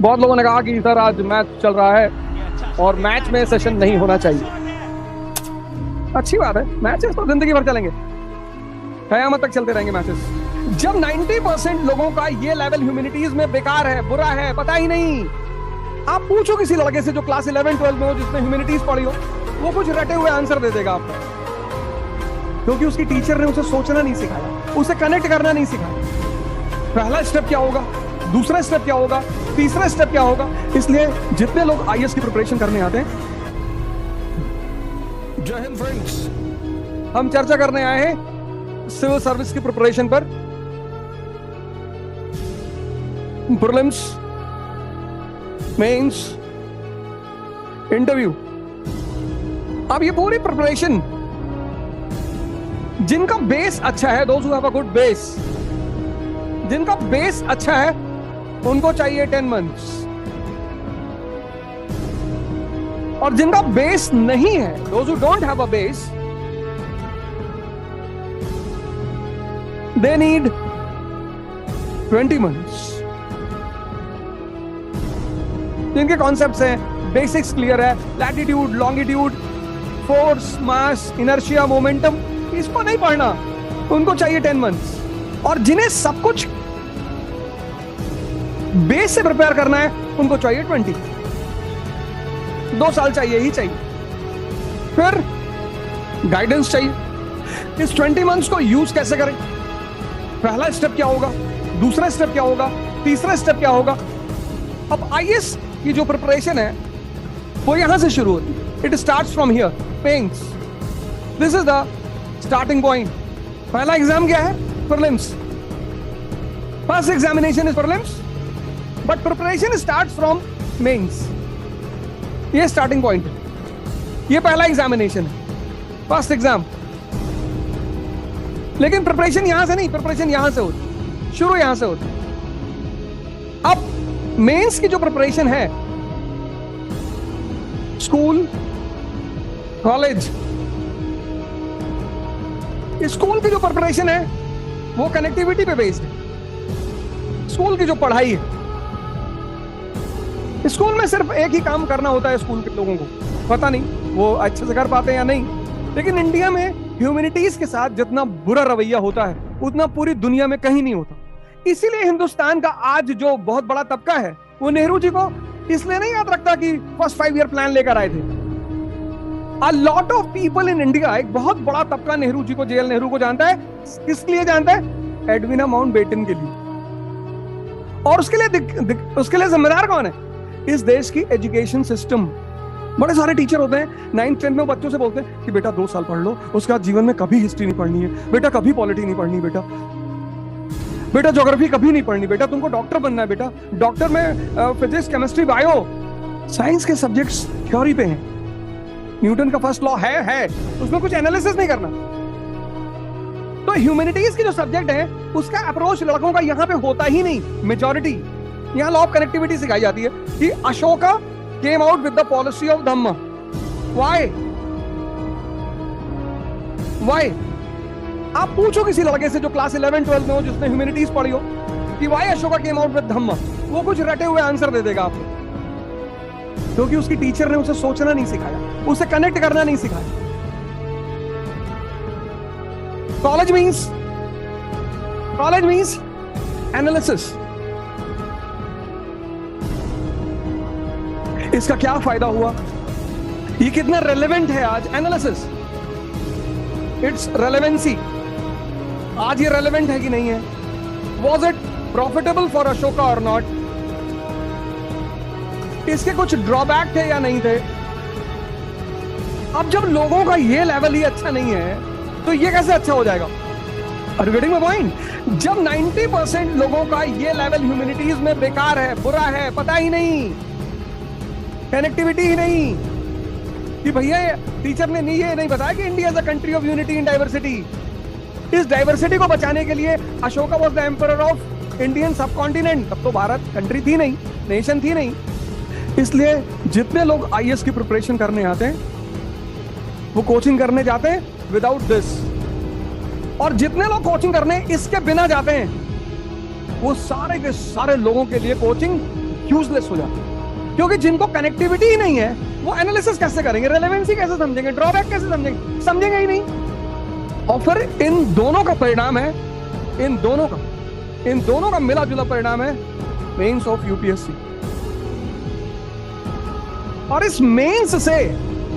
बहुत लोगों ने कहा कि सर आज मैच चल रहा है और मैच में सेशन नहीं होना चाहिए। अच्छी बात है, मैचेस तो जिंदगी भर चलेंगे, कयामत तक चलते रहेंगे मैचेस। जब 90% लोगों का ये लेवल ह्यूमैनिटीज में बेकार है, बुरा है, पता ही नहीं। आप पूछो किसी लड़के से जो क्लास 11-12 में हो, जिसने ह्यूमैनिटीज पढ़ी हो, वो कुछ रटे हुए आंसर दे देगा आपको, क्योंकि उसकी टीचर ने उसे सोचना नहीं सिखाया, उसे कनेक्ट करना नहीं सिखाया। पहला स्टेप क्या होगा, दूसरा स्टेप क्या होगा, तीसरा स्टेप क्या होगा। इसलिए जितने लोग आईएएस की प्रिपरेशन करने आते हैं, जय हिंद फ्रेंड्स, हम चर्चा करने आए हैं सिविल सर्विस की प्रिपरेशन पर। Prelims, mains, interview. अब ये पूरी प्रिपरेशन, जिनका बेस अच्छा है, those who have a good base, जिनका बेस अच्छा है उनको चाहिए 10 मंथ्स, और जिनका बेस नहीं है, those who don't have a base, they need 20 months. जिनके कॉन्सेप्ट्स हैं, बेसिक्स क्लियर है, लैटिट्यूड, लॉन्गिट्यूड, फोर्स, मास, इनर्शिया, मोमेंटम, इसको नहीं पढ़ना, उनको चाहिए 10 मंथ्स। और जिन्हें सब कुछ बेस से प्रिपेयर करना है, उनको चाहिए 20। 2 साल चाहिए ही चाहिए। फिर गाइडेंस चाहिए। इस 20 मंथ्स को यूज कैसे करें, पहला स्टेप क्या होगा, दूसरा स्टेप क्या होगा, तीसरा स्टेप क्या होगा। अब आईएएस की जो प्रिपरेशन है वो यहां से शुरू होती है। It starts from here, mains. This is the starting point. पहला एग्जाम क्या है, prelims. First examination is prelims, but preparation starts from mains. ये स्टार्टिंग पॉइंट है, ये पहला एग्जामिनेशन है, फर्स्ट एग्जाम। लेकिन प्रिपरेशन यहां से नहीं, प्रिपरेशन यहां से होती, शुरू यहां से होती। अब मेंस की जो प्रिपरेशन है, स्कूल, कॉलेज, स्कूल की जो प्रिपरेशन है वो कनेक्टिविटी पे बेस्ड है। स्कूल की जो पढ़ाई है, स्कूल में सिर्फ एक ही काम करना होता है स्कूल के लोगों को, पता नहीं वो अच्छे से कर पाते हैं या नहीं। लेकिन इंडिया में ह्यूमैनिटीज के साथ जितना बुरा रवैया होता है, उतना पूरी दुनिया में कहीं नहीं होता। इसीलिए हिंदुस्तान का आज जो बहुत बड़ा तबका है, वो नेहरू जी को इसलिए नहीं याद रखता कि फर्स्ट 5 ईयर प्लान लेकर आए थे। A lot of people in India, एक बहुत बड़ा तबका नेहरू जी को, जेएल नेहरू को जानता है। किस लिए जानता है? एडविना माउंटबेटन के लिए। और उसके लिए जिम्मेदार कौन है? इस देश की एजुकेशन सिस्टम। बड़े सारे टीचर होते हैं 9th 10th में बच्चों से बोलते हैं कि बेटा 2 साल पढ़ लो, उसके बाद जीवन में कभी हिस्ट्री नहीं पढ़नी है बेटा, कभी पॉलिटी नहीं पढ़नी बेटा ज्योग्राफी कभी नहीं पढ़नी बेटा, तुमको डॉक्टर बनना है बेटा। डॉक्टर में फिजिक्स, केमिस्ट्री, बायो, साइंस के सब्जेक्ट्स थ्योरी पे हैं। न्यूटन का फर्स्ट लॉ है, उसमें कुछ एनालिसिस नहीं करना। तो ह्यूमैनिटीज की जो सब्जेक्ट है, उसका अप्रोच लड़कों का यहां पे होता ही नहीं। मेजॉरिटी यहां लॉ ऑफ कनेक्टिविटी सिखाई जाती है कि Ashoka came out with the policy of Dhamma. Why? आप पूछो किसी लड़के से जो क्लास 11-12 में हो, जिसने ह्यूमैनिटीज पढ़ी हो, कि why Ashoka came out with dhamma, वो कुछ रटे हुए आंसर दे देगा आपको, क्योंकि उसकी टीचर ने उसे सोचना नहीं सिखाया, उसे कनेक्ट करना नहीं सिखाया। College means analysis. इसका क्या फायदा हुआ, ये कितना रेलेवेंट है आज? Analysis, it's relevancy. आज ये रेलेवेंट है कि नहीं है? Was it profitable for Ashoka और नॉट? इसके कुछ ड्रॉबैक थे या नहीं थे? अब जब लोगों का ये लेवल ही अच्छा नहीं है, तो ये कैसे अच्छा हो जाएगा? Are you getting my point? जब 90% लोगों का ये लेवल ह्यूमैनिटीज में बेकार है, बुरा है, पता ही नहीं, कनेक्टिविटी ही नहीं, कि भैया टीचर ने ये नहीं बताया कि India is a country of unity in diversity. इस डाइवर्सिटी को बचाने के लिए Ashoka was the emperor of Indian सब कॉन्टिनेंट। तब तो भारत कंट्री थी नहीं, नेशन थी नहीं। इसलिए जितने लोग आईएएस की प्रिपरेशन करने आते हैं, वो कोचिंग करने जाते हैं विदाउट दिस, और जितने लोग कोचिंग करने इसके बिना जाते हैं, वो सारे के सारे लोगों के लिए कोचिंग यूजलेस हो जाते हैं, क्योंकि जिनको कनेक्टिविटी ही नहीं है वो एनालिसिस कैसे करेंगे, रेलेवेंसी कैसे समझेंगे, ड्रॉबैक कैसे समझेंगे, समझेंगे ही नहीं। और फिर इन दोनों का परिणाम है, इन दोनों का मिला जुला परिणाम है मेंस ऑफ यूपीएससी। और इस मेंस से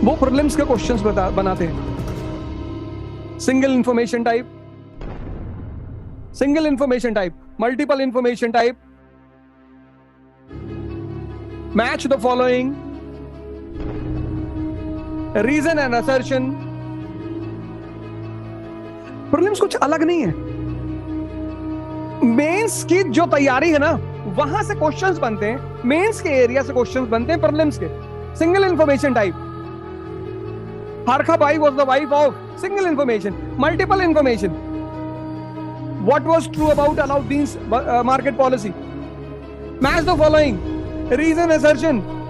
वो प्रीलिम्स के क्वेश्चंस बनाते हैं। Single information type, multiple information type, match the following, reason and assertion. Prelims कुछ अलग नहीं है। मेंस की जो तैयारी है ना, वहां से क्वेश्चंस बनते हैं, मेंस के एरिया से क्वेश्चंस बनते हैं प्रीलिम्स के। Single information type, Harkha Bai was the wife of, single information. Multiple information, what was true about Alauddin's market policy, match the following, reason, assertion,